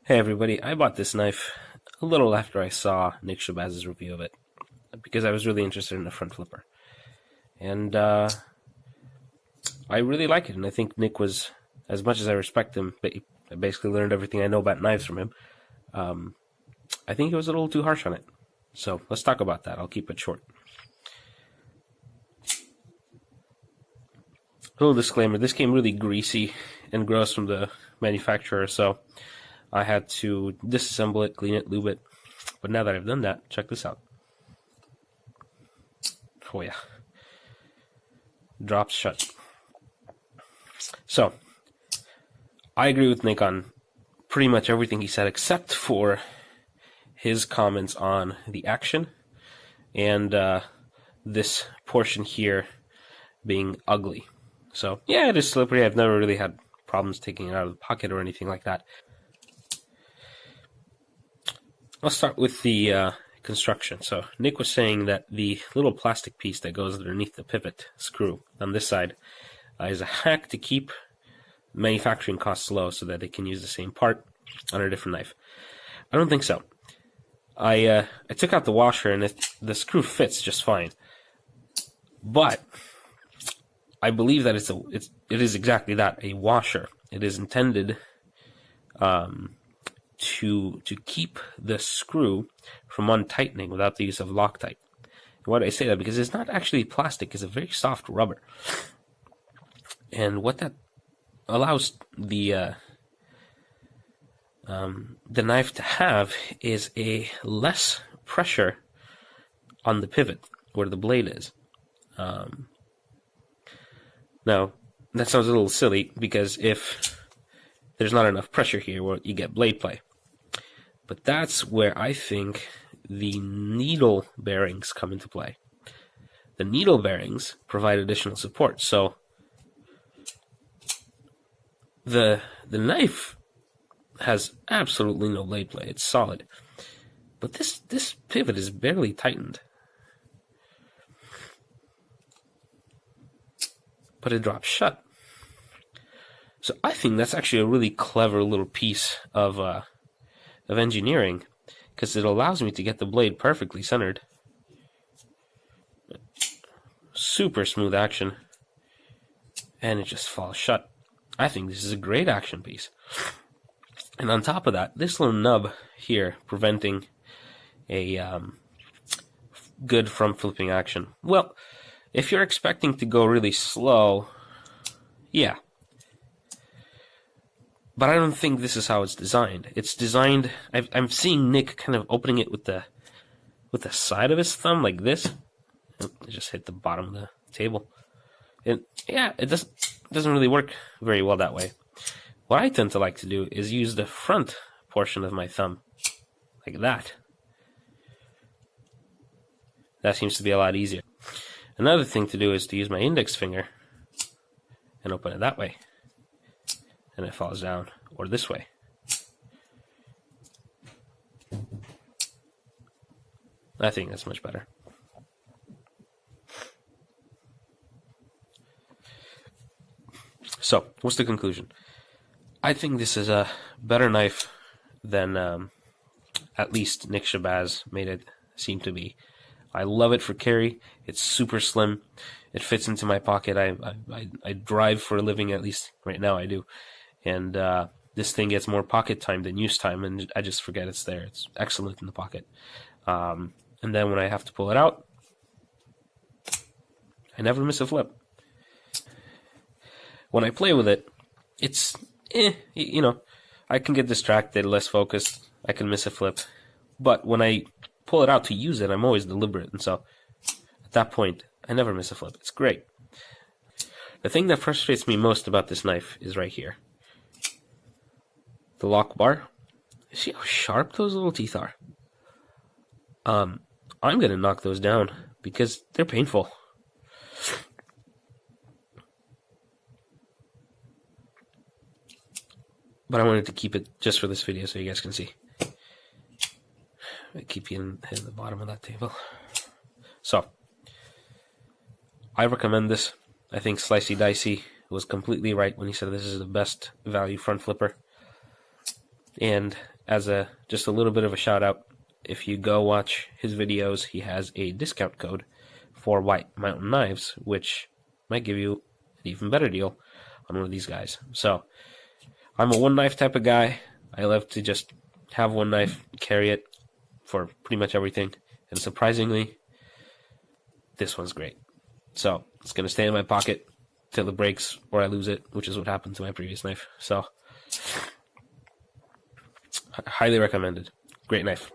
Hey everybody, I bought this knife a little after I saw Nick Shabazz's review of it because I was really interested in the front flipper. And I really like it, and I think Nick was, as much as I respect him, I basically learned everything I know about knives from him. I think he was a little too harsh on it. So let's talk about that. I'll keep it short. A little disclaimer, this came really greasy and gross from the manufacturer, so I had to disassemble it, clean it, lube it. But now that I've done that, check this out. Oh yeah. Drops shut. So, I agree with Nick on pretty much everything he said except for his comments on the action and this portion here being ugly. So, yeah, it is slippery. I've never really had problems taking it out of the pocket or anything like that. Let's start with the construction. So Nick was saying that the little plastic piece that goes underneath the pivot screw on this side is a hack to keep manufacturing costs low so that they can use the same part on a different knife. I don't think so. I took out the washer and the screw fits just fine. But I believe that it is exactly that, a washer. It is intended to keep the screw from untightening without the use of Loctite. And why do I say that? Because it's not actually plastic, it's a very soft rubber. And what that allows the knife to have is a less pressure on the pivot where the blade is. Now, that sounds a little silly because if there's not enough pressure here, well, you get blade play. But that's where I think the needle bearings come into play. The needle bearings provide additional support. So the knife has absolutely no blade play. It's solid. But this pivot is barely tightened. But it drops shut. So I think that's actually a really clever little piece of engineering, because it allows me to get the blade perfectly centered. Super smooth action. And it just falls shut. I think this is a great action piece. And on top of that, this little nub here preventing a good front flipping action. Well, if you're expecting to go really slow, yeah. But I don't think this is how it's designed. It's designed. I'm seeing Nick kind of opening it with the side of his thumb like this. It just hit the bottom of the table. And yeah, it doesn't really work very well that way. What I tend to like to do is use the front portion of my thumb like that. That seems to be a lot easier. Another thing to do is to use my index finger and open it that way. And it falls down, or this way. I think that's much better. So, what's the conclusion? I think this is a better knife than at least Nick Shabazz made it seem to be. I love it for carry. It's super slim. It fits into my pocket. I drive for a living, at least right now I do. And this thing gets more pocket time than use time, and I just forget it's there. It's excellent in the pocket. And then when I have to pull it out, I never miss a flip. When I play with it, it's, I can get distracted, less focused. I can miss a flip. But when I pull it out to use it, I'm always deliberate. And so at that point, I never miss a flip. It's great. The thing that frustrates me most about this knife is right here. The lock bar. See how sharp those little teeth are? I'm going to knock those down because they're painful. But I wanted to keep it just for this video so you guys can see. I keep you in the bottom of that table. So, I recommend this. I think Slicey Dicey was completely right when he said this is the best value front flipper. And as just a little bit of a shout out, if you go watch his videos, he has a discount code for White Mountain knives, which might give you an even better deal on one of these guys. So I'm a one knife type of guy. I love to just have one knife, carry it for pretty much everything, and surprisingly, this one's great. So it's going to stay in my pocket till it breaks or I lose it, which is what happened to my previous knife. So highly recommended. Great knife.